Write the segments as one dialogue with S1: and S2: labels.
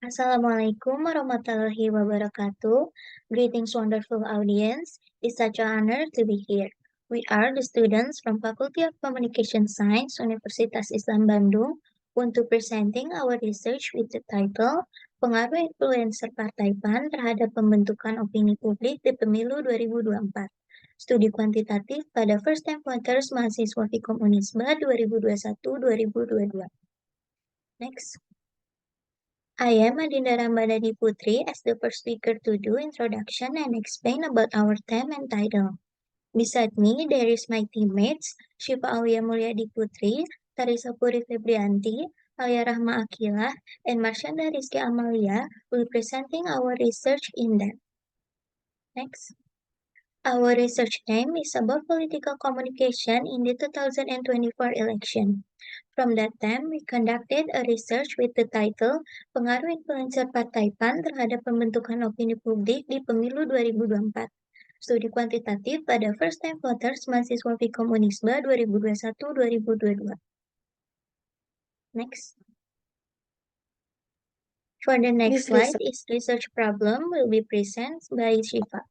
S1: Assalamualaikum warahmatullahi wabarakatuh. Greetings, wonderful audience. It's such an honor to be here. We are the students from Faculty of Communication Science, Universitas Islam Bandung, untuk presenting our research with the title Pengaruh Influencer Partai PAN terhadap Pembentukan Opini Publik di Pemilu 2024. Studi kuantitatif pada First Time Voters Mahasiswa Fikom Unisba 2021-2022. Next. I am Adinda Rambadani Putri as the first speaker to do introduction and explain about our theme and title. Beside me, there is my teammates, Shiva Aulia Mulyadi Putri, Tarisa Puri Febrianti, Alia Rahma Akilah, and Marshanda Rizky Amalia will be presenting our research in depth. Next. Our research theme is about political communication in the 2024 election. From that time, we conducted a research with the title Pengaruh Influencer Partai PAN terhadap Pembentukan Opini Publik di Pemilu 2024. Studi kuantitatif pada First Time Voters Mahasiswa Fikom Unisba 2021-2022. Next. For the next slide is research problem will be presented by Shiva.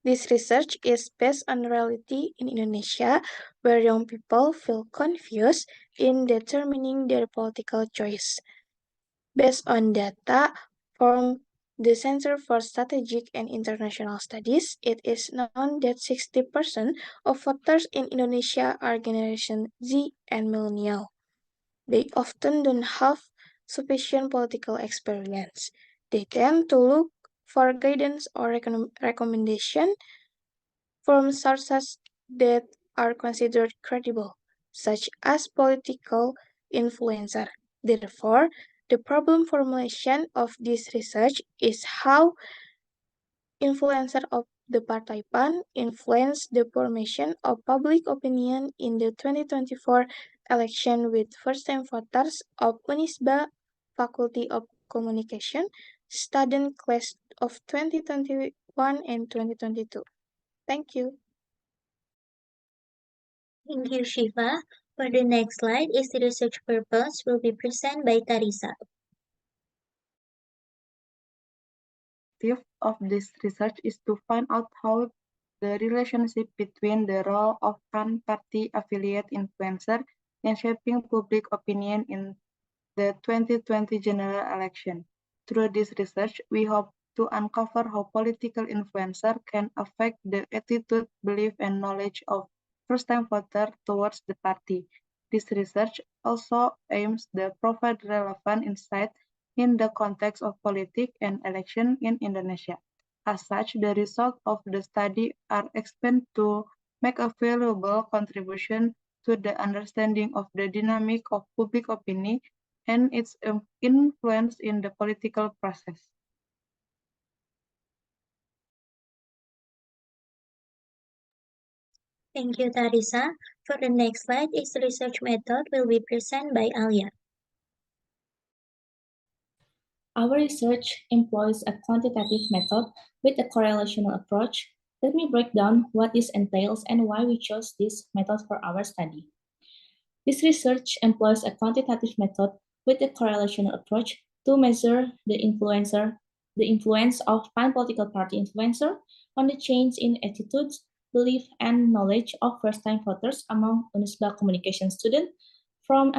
S2: This research is based on reality in Indonesia, where young people feel confused in determining their political choice. Based on data from the Center for Strategic and International Studies, it is known that 60% of voters in Indonesia are Generation Z and Millennial. They often don't have sufficient political experience. They tend to look for guidance or recommendation from sources that are considered credible, such as political influencer. Therefore, the problem formulation of this research is how influencer of the Partai PAN influence the formation of public opinion in the 2024 election with first-time voters of Unisba Faculty of Communication, student class of 2021 and 2022. Thank you.
S1: Thank you, Shiva. For the next slide is the research purpose will be presented by Tarisa.
S3: The objective of this research is to find out how the relationship between the role of PAN party affiliate influencer in shaping public opinion in the 2020 general election. Through this research, we hope to uncover how political influencer can affect the attitude, belief, and knowledge of first-time voters towards the party. This research also aims to provide relevant insight in the context of politics and election in Indonesia. As such, the results of the study are expected to make a valuable contribution to the understanding of the dynamic of public opinion and its influence in the political process.
S1: Thank you, Tarisa. For the next slide is the research method will be presented by Alia.
S4: Our research employs a quantitative method with a correlational approach. Let me break down what this entails and why we chose this method for our study. This research employs a quantitative method with a correlational approach to measure the influence of pan-political party influencer on the change in attitudes, belief, and knowledge of first-time voters among Unisba communication students from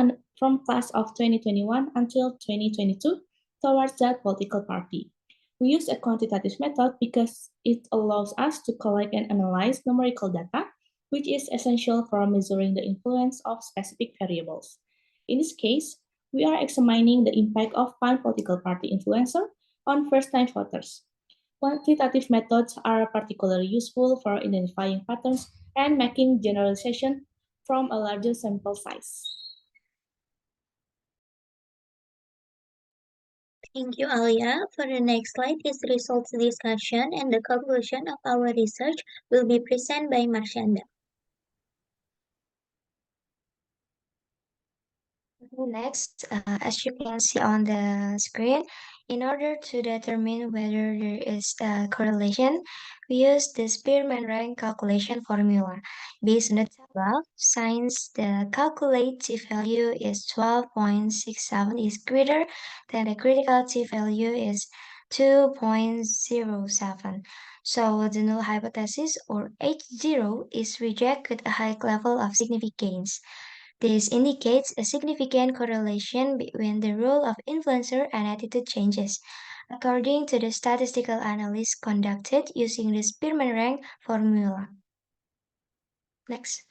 S4: class of 2021 until 2022 towards that political party. We use a quantitative method because it allows us to collect and analyze numerical data, which is essential for measuring the influence of specific variables. In this case, we are examining the impact of pan-political party influencer on first-time voters. Quantitative methods are particularly useful for identifying patterns and making generalization from a larger sample size.
S1: Thank you, Alia. For the next slide is results discussion and the conclusion of our research will be presented by Marshanda.
S5: Next, as you can see on the screen,
S1: In order to determine whether there is a correlation, we use the Spearman rank calculation formula. Based on the table, since the calculated t-value is 12.67 is greater than the critical t-value is 2.07. So the null hypothesis, or H0, is rejected with a high level of significance. This indicates a significant correlation between the role of influencer and attitude changes, according to the statistical analysis conducted using the Spearman rank formula. Next.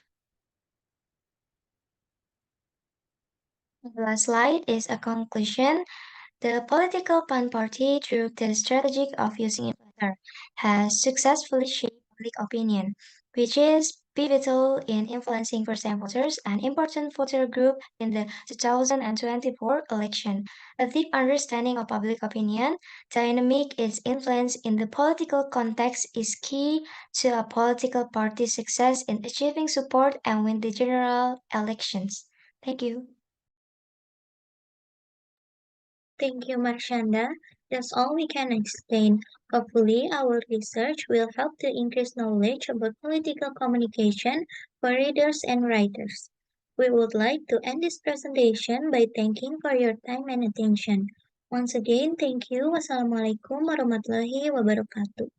S1: The last slide is a conclusion. The political PAN party, through the strategy of using influencer, has successfully shaped public opinion, which is pivotal in influencing first-time voters, an important voter group in the 2024 election. A deep understanding of public opinion, dynamic its influence in the political context is key to a political party's success in achieving support and win the general elections. Thank you. Thank you, Marshanda. That's all we can explain. Hopefully, our research will help to increase knowledge about political communication for readers and writers. We would like to end this presentation by thanking for your time and attention. Once again, thank you. Wassalamualaikum warahmatullahi wabarakatuh.